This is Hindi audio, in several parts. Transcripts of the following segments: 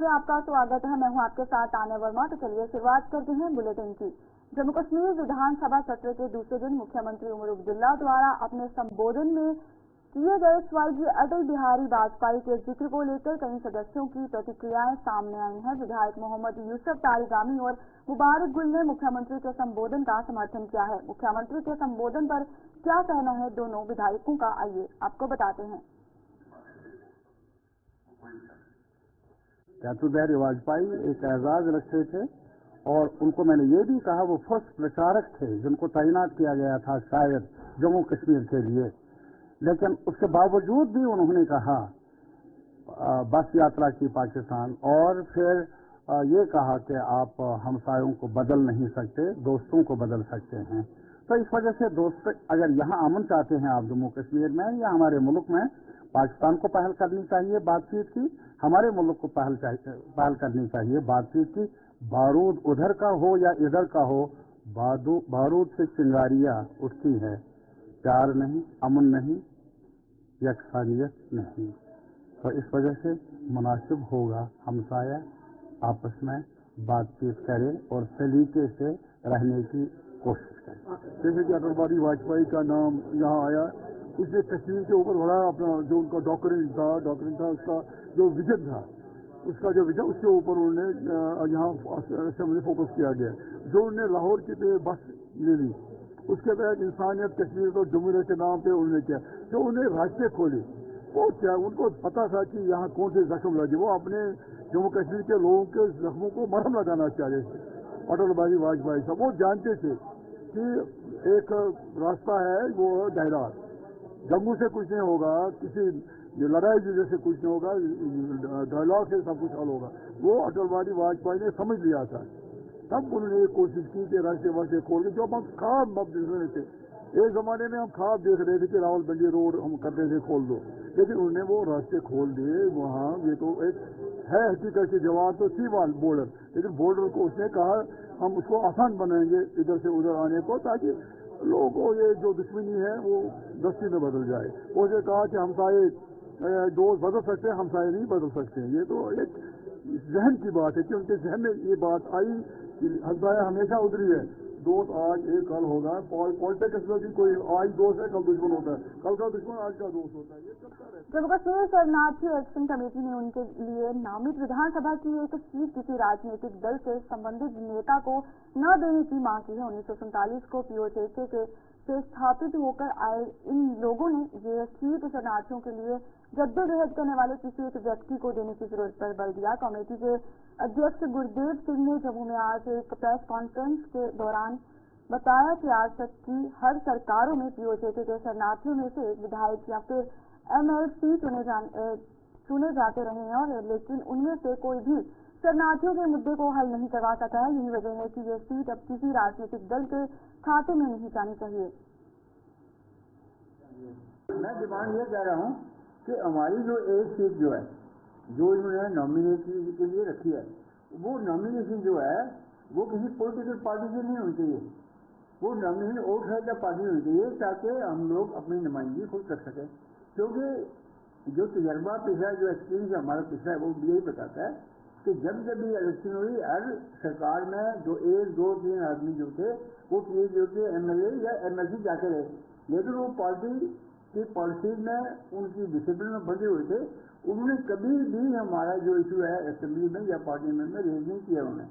आपका स्वागत है। मैं हूं आपके साथ आने वर्मा। तो चलिए शुरुआत करते हैं बुलेटिन की। जम्मू कश्मीर विधानसभा सत्र के दूसरे दिन मुख्यमंत्री उमर अब्दुल्ला द्वारा अपने संबोधन में किए गए स्वर्गीय अटल बिहारी वाजपेयी के जिक्र को लेकर कई सदस्यों की प्रतिक्रियाएं सामने आई हैं। विधायक मोहम्मद यूसुफ तारिगामी और मुबारक गुल ने मुख्यमंत्री के संबोधन का समर्थन किया है। मुख्यमंत्री के संबोधन पर क्या कहना है दोनों विधायकों का, आइए आपको बताते हैं। अटल बिहारी वाजपेयी एक एजाज रखते थे और उनको मैंने ये भी कहा वो फर्स्ट प्रचारक थे जिनको तैनात किया गया था शायद जम्मू कश्मीर के लिए, लेकिन उसके बावजूद भी उन्होंने कहा बस यात्रा की पाकिस्तान और फिर ये कहा कि आप हमसायों को बदल नहीं सकते, दोस्तों को बदल सकते हैं। तो इस वजह से दोस्त अगर यहाँ अमन चाहते हैं आप जम्मू कश्मीर में या हमारे मुल्क में, पाकिस्तान को पहल करनी चाहिए बातचीत की, हमारे मुल्क को पहल करनी चाहिए बातचीत की। बारूद उधर का हो या इधर का हो, बारूद से चिंगारियां उठती है, प्यार नहीं, अमन नहीं, यकसानियत नहीं। तो इस वजह से मुनासिब होगा हमसाया आपस में बातचीत करें और सलीके से रहने की कोशिश करें। जैसे कि अटल बिहारी वाजपेयी का नाम यहाँ आया, उसने कश्मीर के ऊपर बड़ा अपना जो उनका डॉक्यूमेंट था उसका जो विजन था, उसके ऊपर उन्होंने यहाँ असेंबली फोकस किया गया। जो उन्होंने लाहौर के पे बस ले ली, उसके बाद इंसानियत कश्मीर और जमहूरियत के नाम पे उन्होंने किया, जो उन्हें रास्ते खोले वो क्या उनको पता था कि यहाँ कौन से जख्म लगे, वो अपने जम्मू कश्मीर के लोगों के जख्मों को मरहम लगाना चाहते थे। अटल बिहारी वाजपेयी साहब वो जानते थे कि एक रास्ता है वो दायरा, जम्मू से कुछ नहीं होगा, किसी लड़ाई जैसे कुछ नहीं होगा, डायलॉग से सब कुछ हल होगा। वो अटल बिहारी वाजपेयी ने समझ लिया था। तब उन्होंने कोशिश की कि रास्ते खोल के, जो हम ख्वाब देख रहे थे, एक जमाने में हम ख्वाब देख रहे थे कि रावलपिंडी रोड हम करते थे खोल दो, लेकिन उन्होंने वो रास्ते खोल दिए। वहाँ ये तो एक है हकीकत की जवाब तो थी बॉर्डर, लेकिन बॉर्डर को उसने कहा हम उसको आसान बनाएंगे इधर से उधर आने को, ताकि लोगों को ये जो दुश्मनी है वो दोस्ती में बदल जाए। उसने कहा कि हमसाए दोस्त बदल सकते हैं, हमसाए नहीं बदल सकते। ये तो एक जहन की बात है कि उनके जहन में ये बात आई कि हमसाया हमेशा उधरी है, दोस्त आज एक कल होगा। पॉलिटिक्स में भी कोई आज दोस्त है कल दुश्मन होता है, कल का दुश्मन आज का दोस्त होता है, ये चलता रहता है। जम्मू कश्मीर शरणार्थी एक्शन कमेटी ने उनके लिए नामित विधानसभा की एक सीट किसी राजनीतिक दल से संबंधित नेता को न देने की मांग की है। 1947 को पीओके से स्थापित होकर आए इन लोगों ने ये सीट शरणार्थियों के लिए जद्दोजहद करने वाले किसी एक व्यक्ति को देने की जरूरत पर बल दिया। कमेटी के अध्यक्ष गुरदेव सिंह ने जम्मू में आज एक प्रेस कॉन्फ्रेंस के दौरान बताया कि आज तक की हर सरकारों में पीओके के शरणार्थियों में से एक विधायक या फिर एमएलसी चुने जाते रहे हैं, और लेकिन उनमें से कोई भी शरणार्थियों के मुद्दे को हल नहीं करवा सका है। यही वजह है कि ये सीट अब किसी राजनीतिक दल के खाते में नहीं जानी चाहिए। मैं डिमांड ये कह रहा हूँ कि हमारी जो एक सीट जो है, जो इन्होंने नॉमिनेशन के लिए रखी है, वो नॉमिनेशन जो है वो किसी पॉलिटिकल पार्टी से नहीं होनी चाहिए, वो नॉमिनेशन वोट है क्या पार्टी होनी चाहिए, ताकि हम लोग अपनी नुमाइंदगी खुद कर सकें। क्योंकि जो तजर्बा पिछला, जो एक्सपीरियंस हमारा पिछला है, वो यही बताता है कि जब जब भी इलेक्शन हुई, हर सरकार में जो 1, 2, 3 आदमी जो थे वो पीए जो थे एमएलए या एमएलसी जाते रहे, लेकिन वो पार्टी की पॉलिसी में उनकी डिसिप्लिन में बंधे हुए थे। उन्होंने कभी भी हमारा जो इशू है असेंबली में या पार्लियामेंट में रेज नहीं किया उन्होंने।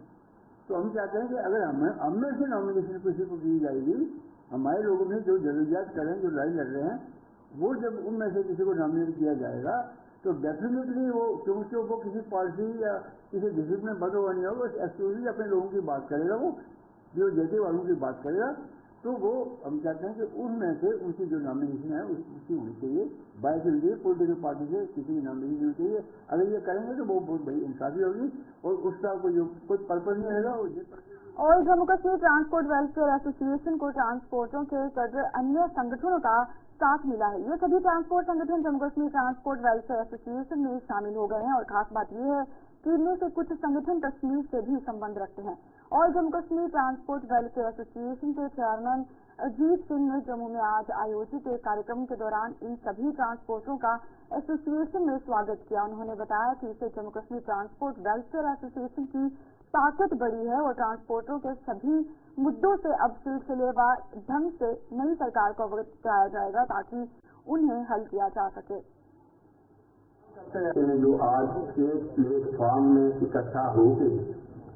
तो हम चाहते हैं कि अगर हम में से नॉमिनेशन किसी को दी जाएगी, हमारे लोगों में जो जरूरियात करें, जो लड़ाई लड़ रहे हैं, वो जब उनमें से किसी को नॉमिनेट किया जाएगा तो डेफिनेटली वो, क्योंकि वो किसी पॉलिसी या किसी डिसिप्लिन में बंधा हुआ नहीं होगा, एक्चुअली अपने लोगों की बात करेगा, वो जो जेके वालों की बात करेगा। तो वो हम चाहते हैं कि उनमें से उनकी जो नॉमिनेशन है उसकी होनी चाहिए, बाय के लिए पॉलिटिकल पार्टी से किसी की नॉमिनेशन होनी चाहिए। अगर ये करेंगे तो वो बहुत बड़ी इंसाफी होगी और उसका कोई पर्पज नहीं रहेगा। और Jammu Kashmir transport welfare association को ट्रांसपोर्टरों के कदर अन्य संगठनों का साथ मिला है। ये सभी ट्रांसपोर्ट संगठन Jammu Kashmir transport welfare association में शामिल हो गए हैं, और खास बात यह है कि इनमें से कुछ संगठन कश्मीर से भी संबंध रखते हैं। और Jammu Kashmir transport welfare association के चेयरमैन अजीत सिंह ने जम्मू में आज आयोजित एक कार्यक्रम के दौरान इन सभी ट्रांसपोर्टरों का एसोसिएशन में स्वागत किया। उन्होंने बताया कि इससे Jammu Kashmir transport welfare association की ताकत बढ़ी है और ट्रांसपोर्टरों के सभी मुद्दों से अब सिलसिलेवार ढंग से नई सरकार को अवगत कराया जाएगा ताकि उन्हें हल किया जा सके। जो आज एक प्लेटफॉर्म में इकट्ठा होकर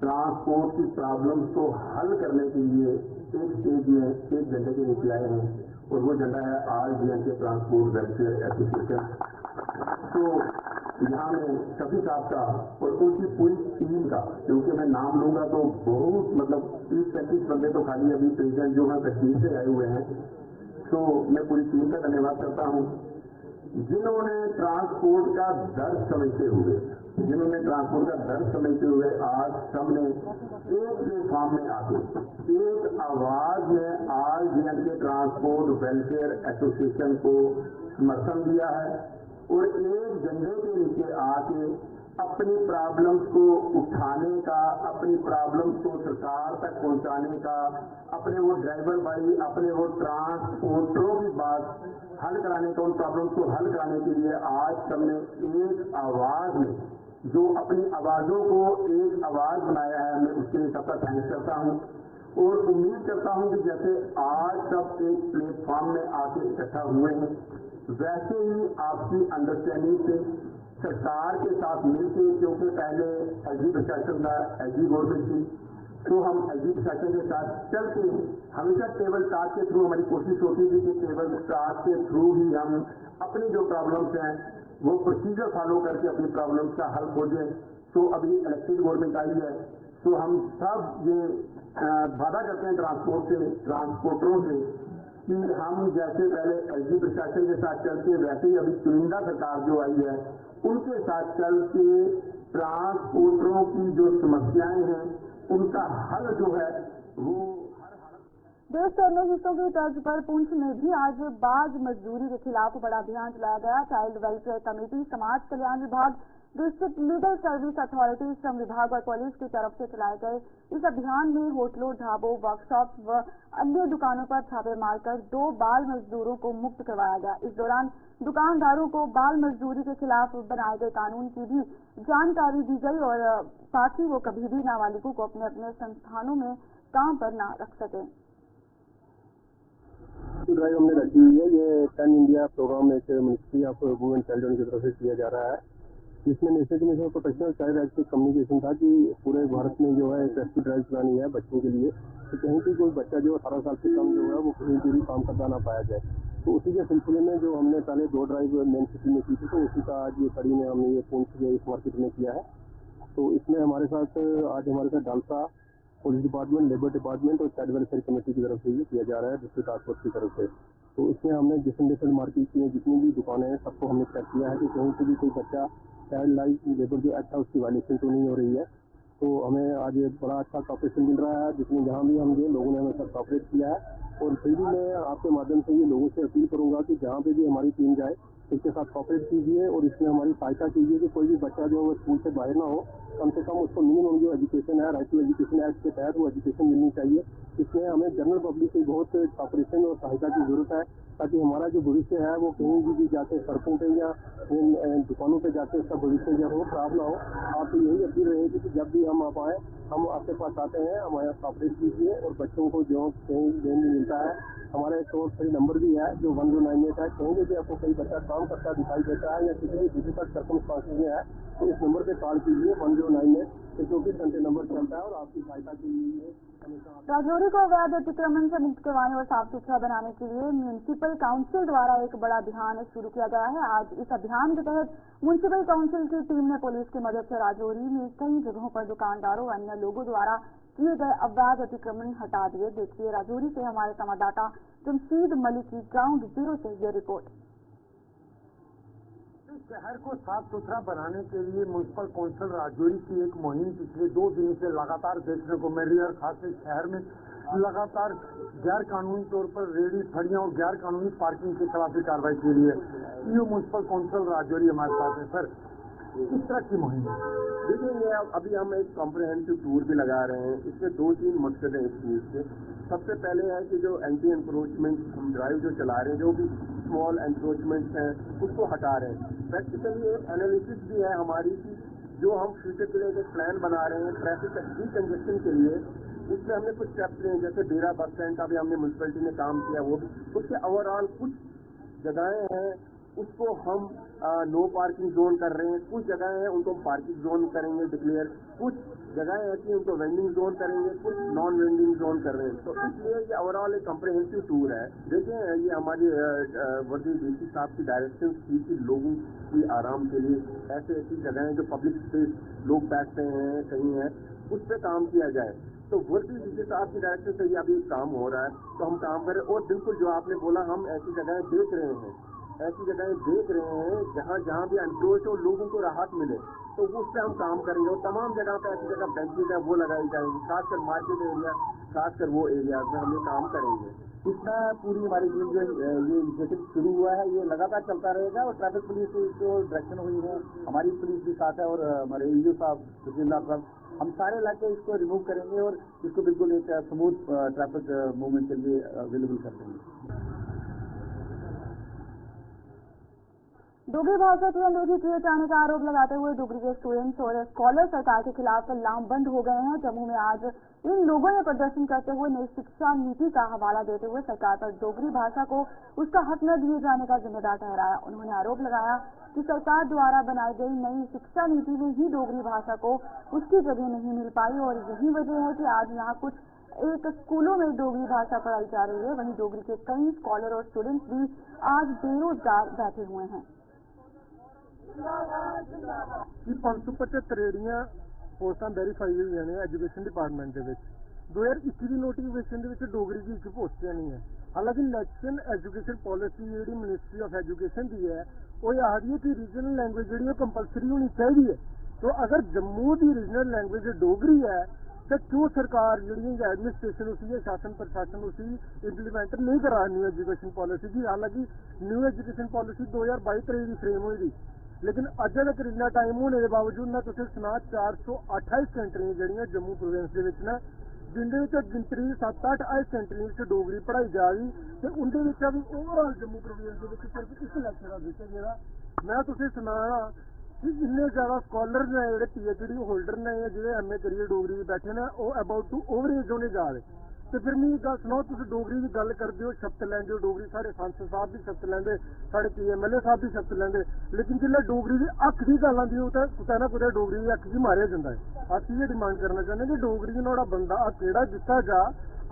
ट्रांसपोर्ट की प्रॉब्लम को हल करने के लिए एक स्टेज में एक झंडे के नीचे आए हैं और वो झंडा है RGNK ट्रांसपोर्ट वेलफेयर एसोसिएशन। तो यहाँ में शफी साहब का और उनकी पूरी टीम का, क्योंकि मैं नाम लूंगा तो बहुत मतलब 30-35 बंदे तो खाली अभी प्रेसिडेंट जो है कश्मीर से आए हुए हैं, तो मैं पूरी टीम का धन्यवाद करता हूँ जिन्होंने ट्रांसपोर्ट का दर्द समझते हुए आज सबने एक प्लेटफॉर्म में आके एक आवाज में RGNK ट्रांसपोर्ट वेलफेयर एसोसिएशन को समर्थन दिया है और एक झंडे के नीचे आके अपनी प्रॉब्लम्स को उठाने का, अपनी प्रॉब्लम्स को सरकार तक पहुंचाने का, अपने वो ड्राइवर भाई, अपने वो ट्रांसपोर्टरों की बात हल कराने का, उन प्रॉब्लम्स को हल कराने के लिए आज सबने एक आवाज में जो अपनी आवाजों को एक आवाज बनाया है, मैं उसके लिए सबका थैंक्स करता हूं और उम्मीद करता हूं कि जैसे आज सब एक प्लेटफॉर्म में आके इकट्ठा हुए हैं, वैसे ही आपकी अंडरस्टैंडिंग से सरकार के साथ मिलकर, क्योंकि पहले एलजी प्रशासन था, एलजी गवर्नमेंट थी, तो हम एलजी प्रशासन के साथ चलते हमेशा टेबल टॉक के थ्रू हमारी कोशिश होती थी कि टेबल टॉक के थ्रू ही हम अपनी जो प्रॉब्लम्स हैं वो प्रोसीजर फॉलो करके अपनी प्रॉब्लम्स का हल खोजें। तो अभी इलेक्टेड गवर्नमेंट आई है, तो हम सब ये वादा करते हैं ट्रांसपोर्टरों से कि हम जैसे पहले एलजी प्रशासन के साथ चलते वैसे ही अभी चुनिंदा सरकार जो आई है उनके साथ चल के ट्रांसपोर्टरों की जो समस्याएं हैं उनका हल जो है वो देश के अन्य हिस्सों की तर्ज पर पुंछ में भी आज बाज मजदूरी के खिलाफ बड़ा अभियान चलाया गया। चाइल्ड वेलफेयर कमेटी, समाज कल्याण विभाग, डिस्ट्रिक्ट लीगल सर्विस अथॉरिटी, श्रम विभाग और पुलिस की तरफ से चलाए गए इस अभियान में होटलों, ढाबों, वर्कशॉप व अन्य दुकानों पर छापे मारकर 2 बाल मजदूरों को मुक्त करवाया गया। इस दौरान दुकानदारों को बाल मजदूरी के खिलाफ बनाए गए कानून की भी जानकारी दी गई और ताकि वो कभी भी नाबालिगों को अपने अपने संस्थानों में काम पर न रख सकें। ड्राइव हमने रखी हुई है, ये 10 इंडिया प्रोग्राम एक मिनिस्ट्री ऑफ वुमेन चाइल्ड की तरफ से किया जा रहा है, जिसमें national commission of protection of child rights से कम्युनिकेशन था कि पूरे भारत में जो है एक रेस्क्यू ड्राइव चलानी है बच्चों के लिए, तो कहीं भी कोई बच्चा जो 18 साल से कम जो है वो कहीं भी काम करता ना पाया जाए। तो उसी के सिलसिले में जो हमने पहले 2 ड्राइव मेन सिटी में की थी, तो उसी का आज ये कड़ी में हमने ये पुंछ इस मार्केट में किया है। तो इसमें हमारे साथ आज हमारे साथ DALSA police department, labour department और चाइल्ड वेलफेयर कमेटी की तरफ से ये किया जा रहा है, डिस्ट्रिक्ट टास्क फोर्स की तरफ से। तो इसमें हमने डिफरेंट मार्केट की जितनी भी दुकानें हैं सबको हमने चेक किया है कि कहीं से भी कोई बच्चा चाइल्ड लाइफ लेबर जो एक्ट है उसकी वायलेशन तो नहीं हो रही है। तो हमें आज बड़ा अच्छा कॉपरेशन मिल रहा है, जिसमें जहाँ भी हम गए लोगों ने हमें सब कॉपरेट किया है। और फिर भी मैं आपके माध्यम से ये लोगों से अपील करूँगा कि जहाँ पे भी हमारी टीम जाए इसके साथ कॉपरेट कीजिए और इसमें हमारी सहायता कीजिए कि कोई भी बच्चा जो है स्कूल से बाहर ना हो, कम से कम उसको मिनिमम जो एजुकेशन है, राइट टू एजुकेशन एक्ट के तहत वो एजुकेशन मिलनी चाहिए। इसमें हमें जनरल पब्लिक की बहुत कॉपरेशन और सहायता की जरूरत है, ताकि हमारा जो भविष्य है वो कहीं भी जाके सड़कों पे या दुकानों पे जाके उसका भविष्य जो हो खराब ना हो। आपको यही अपील रहेगी कि जब भी हम आप आए, हम आपके पास आते हैं, हमारे कॉपरेट कीजिए और बच्चों को जो कहीं देन मिलता है, हमारे टोल फ्री नंबर भी है जो 1098 है। कहीं भी आपको कोई बच्चा काम करता दिखाई देता है या किसी भी डिफिकल्ट सर्कमस्टांसेस में है तो इस नंबर पे कॉल कीजिए 1098, 24 घंटे नंबर चलता है और आपकी सहायता के लिए राजौरी को अवैध अतिक्रमण से मुक्त करवाने और साफ सुथरा बनाने के लिए म्यूनिसिपल काउंसिल द्वारा एक बड़ा अभियान शुरू किया गया है। आज इस अभियान के तहत म्यूनिसिपल काउंसिल की टीम ने पुलिस की मदद से राजौरी में कई जगहों पर दुकानदारों और अन्य लोगों द्वारा किए गए अवैध अतिक्रमण हटा दिए। देखिए राजौरी से हमारे संवाददाता जमशीद मलिक की ग्राउंड जीरो से ये रिपोर्ट। शहर को साफ सुथरा बनाने के लिए म्यूनिसिपल काउंसिल राजौरी की एक मुहिम पिछले 2 दिनों से लगातार देखने को मिल रही है और खासकर शहर में लगातार गैर कानूनी तौर पर रेहड़ी फड़ियां और गैर कानूनी पार्किंग के खिलाफ कार्रवाई के लिए ये म्यूनिसिपल काउंसिल राजौरी हमारे साथ है। सर, किस तरह की मुहिम है? देखिए, अभी हम एक कॉम्प्रिहेंसिव टूर भी लगा रहे हैं। इसमें 2-3 मकसद हैं इस चीज के। सबसे पहले है कि जो एंटी एनक्रोचमेंट हम ड्राइव जो चला रहे हैं, जो भी स्मॉल एनक्रोचमेंट्स हैं उसको हटा रहे हैं। प्रैक्टिकली एक एनालिसिस भी है हमारी कि जो हम फ्यूचर के लिए एक प्लान बना रहे हैं ट्रैफिक डीकंजेशन के लिए, उसमें हमने कुछ स्टेप्स लिए, जैसे डेरा बस स्टैंड का भी हमने म्यूनसिपैलिटी ने काम किया, वो भी उसके ओवरऑल कुछ जगहें हैं उसको हम नो पार्किंग जोन कर रहे हैं, कुछ जगहें हैं उनको हम पार्किंग जोन करेंगे डिक्लेयर, कुछ जगहें ऐसी उनको वेंडिंग जोन करेंगे, कुछ नॉन वेंडिंग जोन कर रहे हैं। तो इसलिए ये ओवरऑल एक कम्प्रहेंसिव टूर है। देखिए ये हमारी वर्दी डीसी साहब की डायरेक्शन थी कि लोगों की आराम के लिए ऐसे ऐसी जगहें जो पब्लिक स्पेस लोग बैठते हैं कहीं हैं उस पर काम किया जाए। तो वर्दी डीसी साहब की डायरेक्शन से ये अभी काम हो रहा है, तो हम काम करें। और बिल्कुल जो आपने बोला, हम ऐसी जगहें देख रहे हैं, ऐसी जगहें देख रहे हैं जहाँ भी अनक्रोच हो, लोगों को राहत मिले, तो उस पर हम काम करेंगे। और तमाम जगह पे ऐसी जगह बेंचेज है वो लगाई जाएंगी, खासकर मार्केट एरिया, खासकर वो एरिया में हम ये काम करेंगे। इसमें पूरी हमारी टीम जो ये इनिशिएटिव शुरू हुआ है ये लगातार चलता रहेगा। और ट्रैफिक पुलिस जो डायरेक्शन हुई है, हमारी पुलिस भी साथ है, और हमारे ईओ साहब सुशील साहब, हम सारे इलाके इसको रिमूव करेंगे और इसको बिल्कुल एक स्मूथ ट्रैफिक मूवमेंट के लिए अवेलेबल कर देंगे। डोगरी भाषा की अनदेखी किए जाने का आरोप लगाते हुए डोगरी के स्टूडेंट्स और स्कॉलर सरकार के खिलाफ लामबंद हो गए हैं। जम्मू में आज इन लोगों ने प्रदर्शन करते हुए नई शिक्षा नीति का हवाला देते हुए सरकार पर डोगरी भाषा को उसका हक न दिए जाने का जिम्मेदार ठहराया। उन्होंने आरोप लगाया कि सरकार द्वारा बनाई गई नई शिक्षा नीति में ही डोगरी भाषा को उसकी जगह नहीं मिल पाई, और यही वजह है कि आज यहाँ कुछ एक स्कूलों में डोगरी भाषा पढ़ाई जा रही है, वहीं डोगरी के कई स्कॉलर और स्टूडेंट्स भी आज बेरोजगार बैठे हुए हैं। कि 575 ਜਿਹੜੀਆਂ ਪੋਸਟਾਂ ਵੈਰੀਫਾਈ ਹੋਈਆਂ ਨੇ ਐਜੂਕੇਸ਼ਨ ਡਿਪਾਰਟਮੈਂਟ ਦੇ ਵਿੱਚ 2021 ਦੀ ਨੋਟੀਫਿਕੇਸ਼ਨ ਦੇ ਵਿੱਚ ਡੋਗਰੀ ਦੀ ਇੱਕ ਪੋਸਟ ਨਹੀਂ ਹੈ। ਹਾਲਾਂਕਿ ਨੈਸ਼ਨਲ ਐਜੂਕੇਸ਼ਨ ਪਾਲਿਸੀ ਜਿਹੜੀ ਮਿਨਿਸਟਰੀ ਆਫ ਐਜੂਕੇਸ਼ਨ ਦੀ ਹੈ ਉਹ ਇਹ ਆਖਦੀ ਹੈ ਕਿ ਰੀਜਨਲ ਲੈਂਗੁਏਜ ਜਿਹੜੀ ਉਹ ਕੰਪਲਸਰੀ ਹੋਣੀ ਚਾਹੀਦੀ ਹੈ। तो अगर जम्मू की रीजनल लैंग्वेज डोगरी है तो क्यों सरकार जी एडमिनिस्ट्रेशन उसी शासन प्रशासन उसी इंप्लीमेंट नहीं करा न्यू एजुकेशन पॉलिसी की। हालांकि न्यू एजुकेशन पॉलिसी 2022-23 की फ्रेम हुई थी, लेकिन अज तक इन्ना टाइम होने के बावजूद मैं तुझे सुना 428 सेंटरियां जड़ियां जम्मू प्रोविंस के विच ने जिंदे गिनतरी 7-8 हाई सेंटरियां डोगरी पढ़ाई जा रही तो उनके भी ओवरऑल जम्मू प्रोविंस के सिर्फ इस लेक्चर जेह्ड़ा मैं तुझे सुना कि इन्ने ज्यादा स्कॉलर ने जो PhD होल्डर ने जो MA करिए डोगरी बैठे ने वो अबाउट टू ओवर एज होने जा रहे। तो फिर मैं गल सुनाओ तुम डोगरी की गल करते हो शब्द लैंदे हो, डोगरी साढ़े सांसद साहब भी शब्द लैंदे, साढ़े PMLA साहब भी शब्द लैंदे, लेकिन जिसले डोगरी की अख की गल आती हो तो कुछ ना कुछ डोगरी की अख की मारिया जाता है। अस ये डिमांड करना चाहते कि डोगरी नोड़ा बंदा केड़ा दिता जा।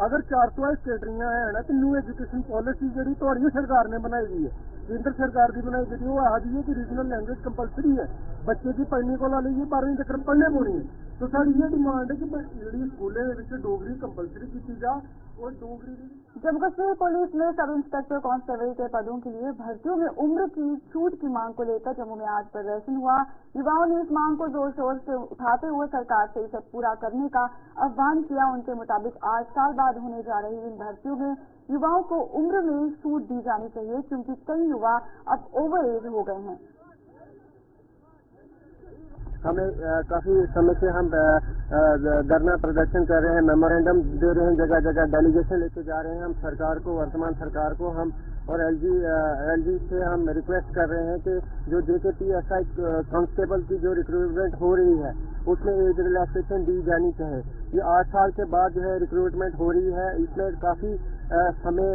अगर 400 स्टेटरियां है तो न्यू एजुकेशन पॉलिसी जी थोड़ी सरकार ने बनाई गई है, केंद्र सरकार की बनाई गई वो आखदी है कि रीजनल लैंग्वेज कंपलसरी है, बच्चे की पढ़ने को ला लीजिए 12वीं तक पढ़ने पौनी है। तो साड़ी ये डिमांड है कि जी स्कूलों डोगरी कंपलसरी की जा और डोगरी। जम्मू कश्मीर पुलिस में सब इंस्पेक्टर कांस्टेबल के पदों के लिए भर्तियों में उम्र की छूट की मांग को लेकर जम्मू में आज प्रदर्शन हुआ। युवाओं ने इस मांग को जोर शोर से उठाते हुए सरकार से इसे पूरा करने का आह्वान किया। उनके मुताबिक 8 साल बाद होने जा रही इन भर्तियों में युवाओं को उम्र में छूट दी जानी चाहिए, क्योंकि कई युवा अब ओवर एज हो गए हैं। हमें काफी समय से हम धरना प्रदर्शन कर रहे हैं, मेमोरेंडम दे रहे हैं, जगह जगह डेलीगेशन लेके जा रहे हैं हम सरकार को, वर्तमान सरकार को हम और एलजी से हम रिक्वेस्ट कर रहे हैं कि जो JKPSI कांस्टेबल की जो रिक्रूटमेंट हो रही है उसमें एज रिलैक्सेशन दी जानी चाहिए। ये 8 साल के बाद जो है रिक्रूटमेंट हो रही है, इसमें काफी समय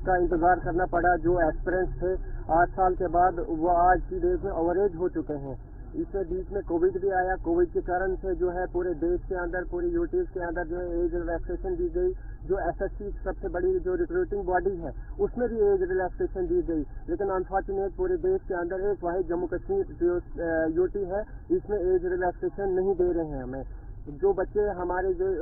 का इंतजार करना पड़ा। जो एस्पिरेंट्स थे 8 साल के बाद वो आज की डेट में ओवरेज हो चुके हैं। इसके बीच में कोविड भी आया, कोविड के कारण से जो है पूरे देश के अंदर पूरी यूटीज के अंदर जो है एज रिलैक्सेशन दी गई। जो SSC सबसे बड़ी जो रिक्रूटिंग बॉडी है उसमें भी एज रिलैक्सेशन दी गई, लेकिन अनफॉर्चुनेट पूरे देश के अंदर एक वाहिद जम्मू कश्मीर जो यूटी है इसमें एज रिलैक्सेशन नहीं दे रहे हैं हमें। जो बच्चे हमारे जो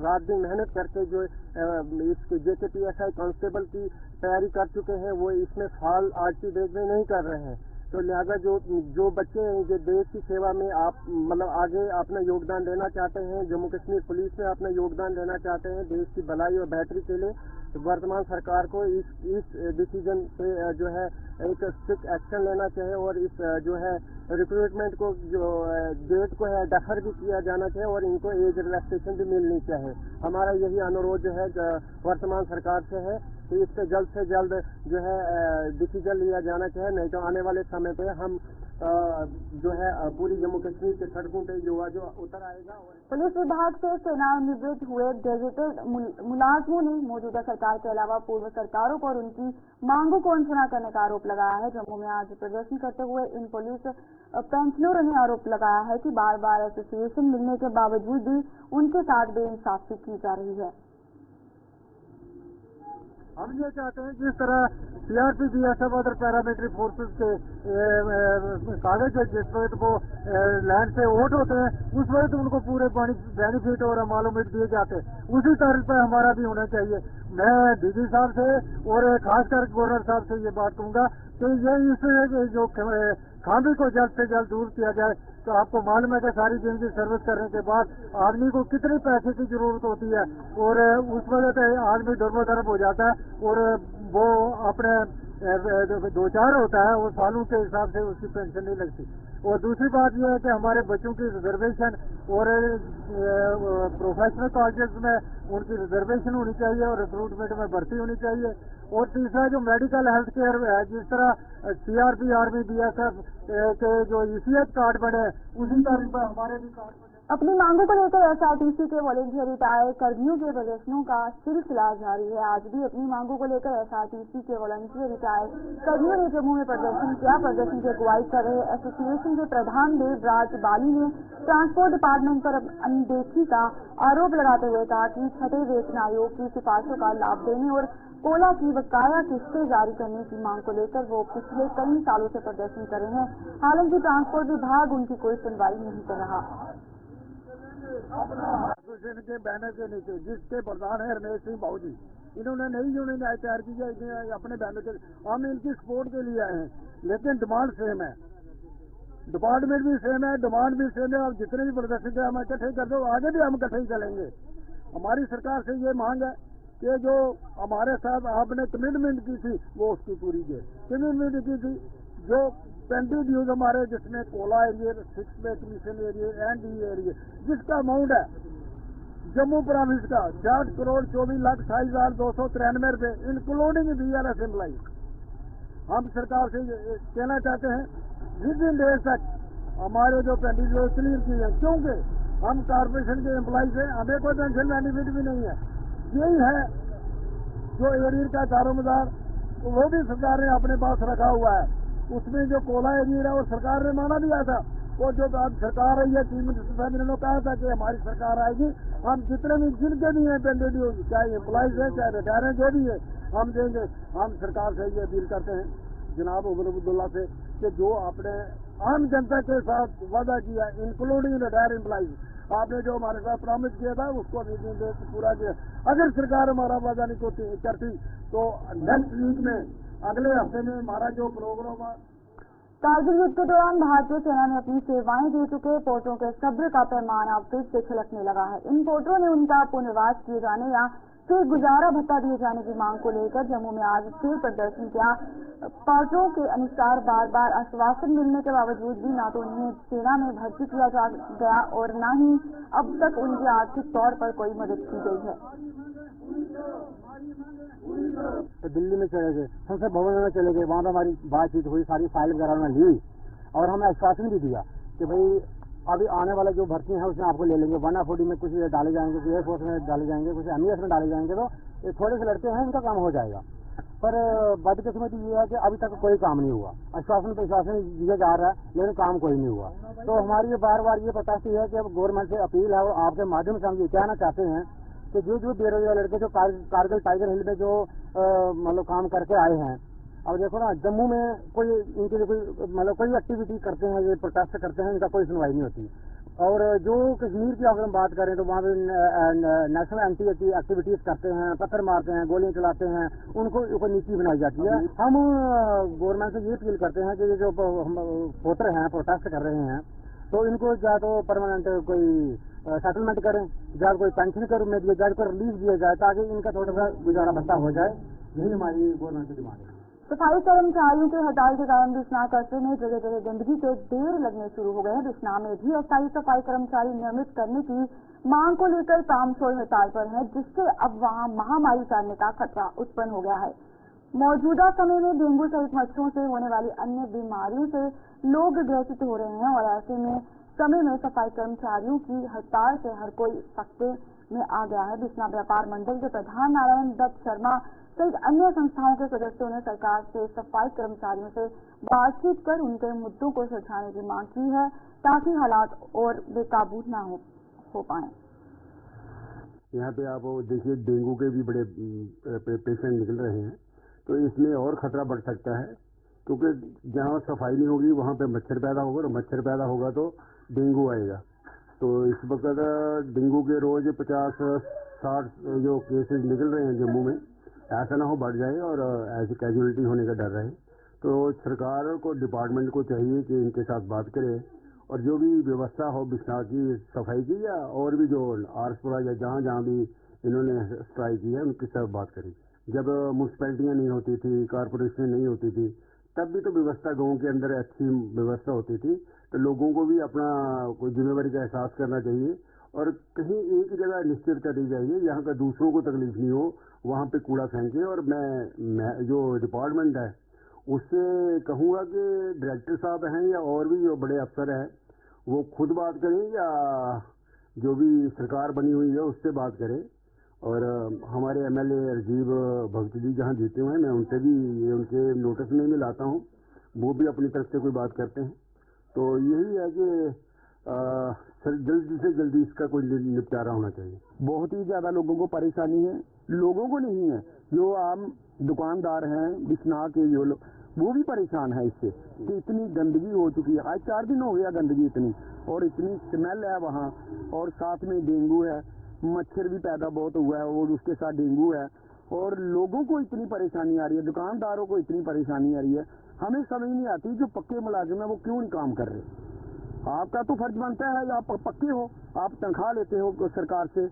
रात दिन मेहनत करके जो इस JKPSI कांस्टेबल की तैयारी कर चुके हैं वो इसमें फाल आज की डेट में नहीं कर रहे हैं। तो लिहाजा जो बच्चे हैं जो देश की सेवा में आप मतलब आगे अपना योगदान देना चाहते हैं, जम्मू कश्मीर पुलिस में अपना योगदान देना चाहते हैं देश की भलाई और बेहतरी के लिए, वर्तमान सरकार को इस डिसीजन पे जो है एक स्ट्रिक्ट एक्शन लेना चाहिए और इस जो है रिक्रूटमेंट को जो डेट को है डेफर भी किया जाना चाहिए और इनको एज रिलैक्सेशन भी मिलनी चाहिए। हमारा यही अनुरोध जो है वर्तमान सरकार से है कि इस पे जल्द से जल्द जो है डिसीजन लिया जाना चाहिए, नहीं तो आने वाले समय पे हम जो है पूरी जम्मू कश्मीर के सड़कों पे युवा जो उतर आएगा। पुलिस विभाग से सेवानिवृत्त हुए गेजेटेड मुलाजमों ने मौजूदा सरकार के अलावा पूर्व सरकारों पर उनकी मांगों को अनसुना करने का आरोप लगाया है। जम्मू में आज प्रदर्शन करते हुए इन पुलिस पेंशनरों ने आरोप लगाया है कि बार बार एसोसिएशन मिलने के बावजूद भी उनके साथ बेइंसाफी की जा रही है। हम ये चाहते हैं जिस तरह CRP BSF other paramilitary forces के कागज जिस वक्त वो लैंड पे वोट होते हैं उस वक्त उनको पूरे बेनिफिट और मालूमात दिए जाते हैं, उसी तर्ज पर हमारा भी होना चाहिए। मैं डीजी साहब से और खासकर गवर्नर साहब से ये बात कहूँगा कि ये इस जो खामी को जल्द से जल्द दूर किया जाए। तो आपको मालूम है कि सारी जिंदगी सर्विस करने के बाद आदमी को कितने पैसे की जरूरत होती है और उस वजह से आदमी डरबोदरब हो जाता है और वो अपने दो चार होता है वो सालों के हिसाब से उसकी पेंशन नहीं लगती। और दूसरी बात यह है कि हमारे बच्चों की रिजर्वेशन और प्रोफेशनल कॉलेजेस में उनकी रिजर्वेशन होनी चाहिए और रिक्रूटमेंट में भर्ती होनी चाहिए। और तीसरा जो मेडिकल हेल्थ केयर है, जिस तरह सीआरपी आर्मी बीएसएफ के जो ईसीएच कार्ड बने उसी तरह पर हमारे भी कार्ड बने। अपनी मांगों को लेकर एसआरटीसी के वॉलंटियर रिटायर्ड कर्मियों के प्रदर्शनों का सिलसिला जारी है। आज भी अपनी मांगों को लेकर एसआरटीसी के वॉलंटियर रिटायर्ड कर्मियों ने जम्मू में प्रदर्शन किया। प्रदर्शन की अगुवाई कर रहे एसोसिएशन के प्रधान देवराज बाली ने ट्रांसपोर्ट डिपार्टमेंट पर अनदेखी का आरोप लगाते हुए कहा कि छठे वेतन आयोग की सिफारिशों का लाभ देने और कोला की बकाया किस्तें जारी करने की मांग को लेकर वो पिछले कई सालों से प्रदर्शन कर रहे हैं। हालांकि ट्रांसपोर्ट विभाग उनकी कोई सुनवाई नहीं कर रहा। एसोसिएशन के बैनर के नीचे जिसके प्रधान है रमेश सिंह बाबूजी, इन्होंने नई यूनियन तैयार की है अपने बैनर के। हम इनकी सपोर्ट के लिए आए हैं, लेकिन डिमांड सेम है, डिपार्टमेंट भी सेम है, डिमांड भी सेम है। अब जितने भी प्रदर्शन हम इकट्ठे कर दो, आगे भी हम इकट्ठे ही चलेंगे। हमारी सरकार से ये मांग है कि जो हमारे साथ आपने कमिटमेंट की थी वो उसकी पूरी की कमिटमेंट की थी। जो पेंडिंग ड्यूज हमारे जिसमें कोला एरिया, 6 पे commission area and D area, जिसका अमाउंट है जम्मू प्रोविंस का 60,24,28,293 रुपए इंक्लूडिंग बीआरएस एम्प्लाई। हम सरकार से कहना चाहते हैं विद इन डेज तक हमारे जो पेंडिंग ड्यूज क्लियर की है, क्योंकि हम कारपोरेशन के एम्प्लाई से हमें कोई पेंशन बेनिफिट भी नहीं है। यही है जो एरिया का दारोमदार वो भी सरकार ने अपने पास रखा हुआ है। उसमें जो कोला एरिया और सरकार ने माना दिया था, वो जो अब सरकार आई है, चीफ मिनिस्टर साहब ने कहा था कि हमारी सरकार आएगी, हम जितने भी जिनके भी हैं पेंडेड ड्यूज, चाहे एम्प्लॉइज है चाहे रिटायर है, जो भी है हम देंगे। हम सरकार से ये अपील करते हैं जनाब उमर अब्दुल्ला से कि जो आपने आम जनता के साथ वादा किया इंक्लूडिंग रिटायर एम्प्लॉइज, आपने जो हमारे साथ प्रॉमिस किया था उसको पूरा किया। अगर सरकार हमारा वादा नहीं करती तो नेक्स्ट वीक में, अगले हफ्ते में हमारा जो प्रोग्राम है। कारगिल युद्ध के दौरान भारतीय सेना ने अपनी सेवाएं दे चुके पोर्टों के सब्र का पैमाना फिर से छलकने लगा है। इन पोर्टों ने उनका पुनर्वास किए जाने या फिर गुजारा भत्ता दिए जाने की मांग को लेकर जम्मू में आज फिर प्रदर्शन किया। पोर्टों के अनुसार बार बार आश्वासन मिलने के बावजूद भी ना तो उन्हें सेना में भर्ती किया गया और न ही अब तक उनकी आर्थिक तौर पर कोई मदद की गई है। तो दिल्ली में चले गए, संसद भवन में चले गए, वहाँ पर हमारी बातचीत हुई, सारी फाइल वगैरह उन्होंने ली और हमें आश्वासन भी दिया कि भाई अभी आने वाला जो भर्ती है उसमें आपको ले लेंगे। 140 में कुछ डाले जाएंगे, कुछ एयरफोर्स में डाले जाएंगे, कुछ एमईएस में डाले जाएंगे, तो ये थोड़े से लड़के हैं उनका काम हो जाएगा। पर बदकिस्मती ये है कि अभी तक कोई काम नहीं हुआ। आश्वासन पे आश्वासन दिया जा रहा है लेकिन काम कोई नहीं हुआ। तो हमारी ये बार बार ये प्रत्याशी है कि अब गवर्नमेंट से अपील है और आपके माध्यम से हम ये कहना चाहते हैं कि जो बेरोजगार लड़के जो कारगिल टाइगर हिल में जो मतलब काम करके आए हैं, अब देखो ना जम्मू में कोई इनके लिए कोई मतलब कोई एक्टिविटी करते हैं, ये प्रोटेस्ट करते हैं, इनका कोई सुनवाई नहीं होती। और जो कश्मीर की अगर हम बात करें तो वहाँ पे नेशनल एंटी एक्टिविटीज करते हैं, पत्थर मारते हैं, गोलियां चलाते हैं, उनको ऊपर नीति बनाई जाती है। हम गवर्नमेंट से ये अपील करते हैं कि ये जो वोटर हैं प्रोटेस्ट कर रहे हैं तो इनको या तो परमानेंट कोई सेटलमेंट करें, या कोई पेंशन के रूप में दिए जाए, कोई रिलीफ दिया जाए, ताकि इनका थोड़ा सा गुजारा भत्ता हो जाए। यही हमारी गवर्नमेंट की डिमांड है। सफाई कर्मचारियों के हड़ताल के कारण बिश्नाह कस्बे में जगह जगह गंदगी के ढेर लगने शुरू हो गए हैं। बिश्नाह में भी अस्थायी सफाई कर्मचारी नियमित करने की मांग को लेकर कामचोर हड़ताल पर है, जिससे अब वहां महामारी फैलने का खतरा उत्पन्न हो गया है। मौजूदा समय में डेंगू सहित मच्छरों से होने वाली अन्य बीमारियों से लोग ग्रसित हो रहे हैं, और ऐसे में समय में सफाई कर्मचारियों की हड़ताल से हर कोई सख्ते में आ गया है। बिश्नाह व्यापार मंडल के प्रधान नारायण दत्त शर्मा सहित अन्य संस्थाओं के सदस्यों ने सरकार से सफाई कर्मचारियों से बातचीत कर उनके मुद्दों को सुलझाने की मांग की है, ताकि हालात और बेकाबू न हो पाए। यहाँ पे आप देखिए डेंगू के भी बड़े पेशेंट निकल रहे हैं, तो इसमें और खतरा बढ़ सकता है, क्योंकि जहाँ सफाई नहीं होगी वहाँ पे मच्छर पैदा होगा, और मच्छर पैदा होगा तो डेंगू आएगा। तो इस वक्त डेंगू के रोज 50-60 जो केसेस निकल रहे हैं जम्मू में, ऐसा ना हो बढ़ जाए और ऐसी कैजुअलिटी होने का डर रहे। तो सरकार को, डिपार्टमेंट को चाहिए कि इनके साथ बात करे, और जो भी व्यवस्था हो बिश्नाह की सफाई की, या और भी जो आरसपुरा या जहाँ जहाँ भी इन्होंने स्ट्राइक की है उनके साथ बात करें। जब म्यूनसिपैलिटियाँ नहीं होती थी, कारपोरेशन नहीं होती थी, तब भी तो व्यवस्था गाँव के अंदर अच्छी व्यवस्था होती थी। तो लोगों को भी अपना कोई जिम्मेवारी का एहसास करना चाहिए, और कहीं एक जगह निश्चित करनी चाहिए जहाँ का दूसरों को तकलीफ नहीं हो, वहाँ पे कूड़ा फेंके। और मैं जो डिपार्टमेंट है उससे कहूँगा कि डायरेक्टर साहब हैं या और भी जो बड़े अफसर हैं वो खुद बात करें, या जो भी सरकार बनी हुई है उससे बात करें। और हमारे एमएलए राजीव भगत जी जहाँ जीते हुए हैं, मैं उनसे भी उनके नोटिस में भी लाता हूँ, वो भी अपनी तरफ से कोई बात करते हैं। तो यही है कि जल्दी से जल्दी इसका कोई निपटारा होना चाहिए। बहुत ही ज्यादा लोगों को परेशानी है, लोगों को नहीं है, जो आम दुकानदार हैं बिश्नाह के, जो लोग वो भी परेशान है इससे कि इतनी गंदगी हो चुकी है। आज 4 दिन हो गया गंदगी इतनी, और इतनी स्मेल है वहाँ, और साथ में डेंगू है, मच्छर भी पैदा बहुत हुआ है, और उसके साथ डेंगू है, और लोगों को इतनी परेशानी आ रही है, दुकानदारों को इतनी परेशानी आ रही है। हमें समझ नहीं आती जो पक्के मुलाजिम है वो क्यों नहीं काम कर रहे। आपका तो फर्ज बनता है, आप पक्के हो, आप तनख्वाह लेते हो सरकार से,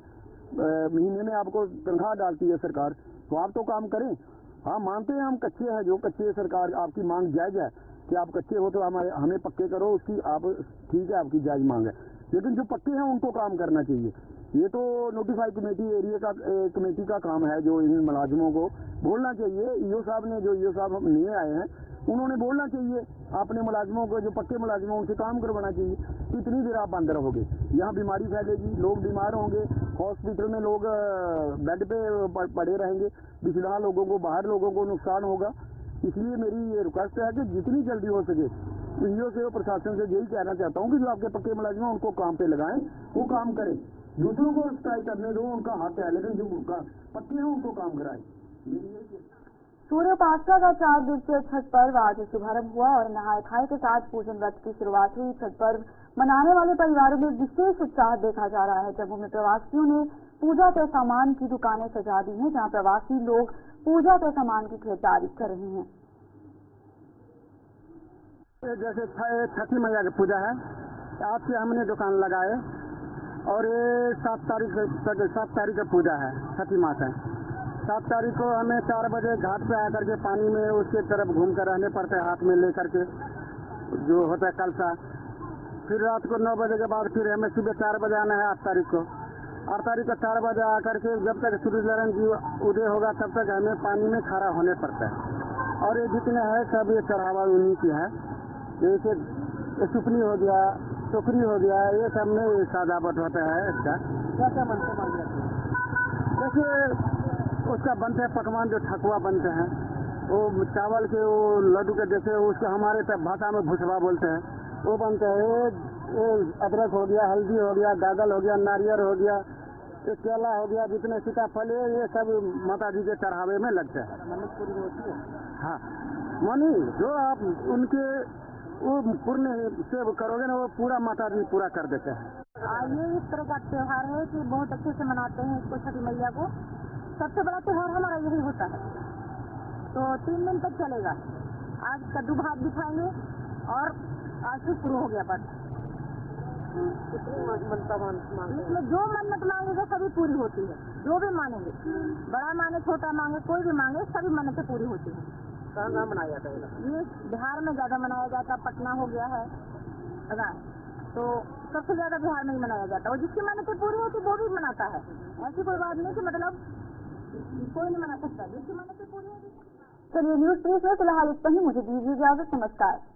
महीने में आपको तनख्वाह डालती है सरकार, तो आप तो काम करें। हाँ, मानते हैं हम कच्चे हैं, जो कच्चे सरकार आपकी मांग जायज है कि आप कच्चे हो तो हमें पक्के करो, उसकी आप ठीक है, आपकी जायज मांग है, लेकिन जो पक्के हैं उनको काम करना चाहिए। ये तो नोटिफाई कमेटी एरिया का कमेटी का काम है, जो इन मुलाजिमों को बोलना चाहिए। ईओ साहब ने, जो ईओ साहब हम नए आए हैं, उन्होंने बोलना चाहिए अपने मुलाजिमों को, जो पक्के मुलाजिमों उनसे काम करवाना चाहिए। कितनी देर आप बंद रहोगे, यहाँ बीमारी फैलेगी, लोग बीमार होंगे, हॉस्पिटल में लोग बेड पे पड़े रहेंगे, बिछड़ा लोगों को, बाहर लोगों को नुकसान होगा। इसलिए मेरी ये रिक्वेस्ट है कि जितनी जल्दी हो सके ईओ से, प्रशासन से यही कहना चाहता हूँ कि जो आपके पक्के मुलाजिम हैं उनको काम पे लगाएं, वो काम करें। दूसरों को स्ट्राइक करने दो, उनका हक है, लेकिन जो पक्के हैं उनको काम कराएं। सूर्योपासना का 4 दिवसीय छठ पर्व आज शुभारंभ हुआ, और नहाय खाए के साथ पूजन व्रत की शुरुआत हुई। छठ पर्व मनाने वाले परिवारों में विशेष उत्साह देखा जा रहा है। जम्मू में प्रवासियों ने पूजा के सामान की दुकानें सजा दी हैं, जहां प्रवासी लोग पूजा के सामान की खरीदारी कर रहे हैं। जैसे छठी मैया की पूजा है, आज से हमने दुकान लगाए, और ये 7 तारीख का पूजा है, छठी मास है। 7 तारीख को हमें 4 बजे घाट पे आकर के पानी में उसके तरफ घूम कर रहने पड़ते हैं, हाथ में लेकर के जो होता है कलसा। फिर रात को 9 बजे के बाद फिर हमें सुबह 4 बजे आना है 8 तारीख को। 8 तारीख को 4 बजे आकर के जब तक सूरज नारायण जी उदय होगा तब तक हमें पानी में खड़ा होने पड़ता है। और ये जितने हैं सब ये चढ़ावा उन्हीं की है, जैसे सुपनी हो गया, टोकरी हो गया, ये सब में सजावट होता है। इसका क्या क्या बनते हैं, जैसे उसका बनते हैं पकवान, जो ठकुआ बनते हैं, वो चावल के, वो लड्डू के जैसे, उसको हमारे भाषा में भुसवा बोलते हैं, वो बनते हैं। अदरक हो गया, हल्दी हो गया, गागल हो गया, नारियल हो गया, ये केला हो गया, जितने सीताफल है, ये सब माता जी के चढ़ावे में लगते हैं। मन्नत पूरी होती है। हाँ, मानी जो आप उनके वो पूर्ण से करोगे ना, वो पूरा माता जी पूरा कर देते हैं। ये इस तरह का त्योहार है कि बहुत अच्छे से मनाते हैं इसको, छठी मैया को। सबसे बड़ा त्योहार हमारा यही होता है, तो 3 दिन तक चलेगा। आज कद्दू भात भी खाएंगे, और आज से शुरू हो गया बस। इसमें जो मन्नत मांगेगा सभी पूरी होती है, जो भी मानेंगे, बड़ा मांगे छोटा मांगे कोई भी मांगे सभी मन्नतें पूरी होती हैं। कहाँ मनाया जाता है? ये बिहार में ज्यादा मनाया जाता है, पटना हो गया है ना, तो सबसे ज्यादा बिहार में ही मनाया जाता है। और जिसकी मन्नतें पूरी होती वो भी मनाता है, ऐसी कोई बात नहीं कि मतलब कोई नहीं मना सकता, जिसकी मन्नतें पूरी होगी। चलिए न्यूज़ 30 में फिलहाल इतना ही, मुझे दीजिए इजाजत, नमस्कार।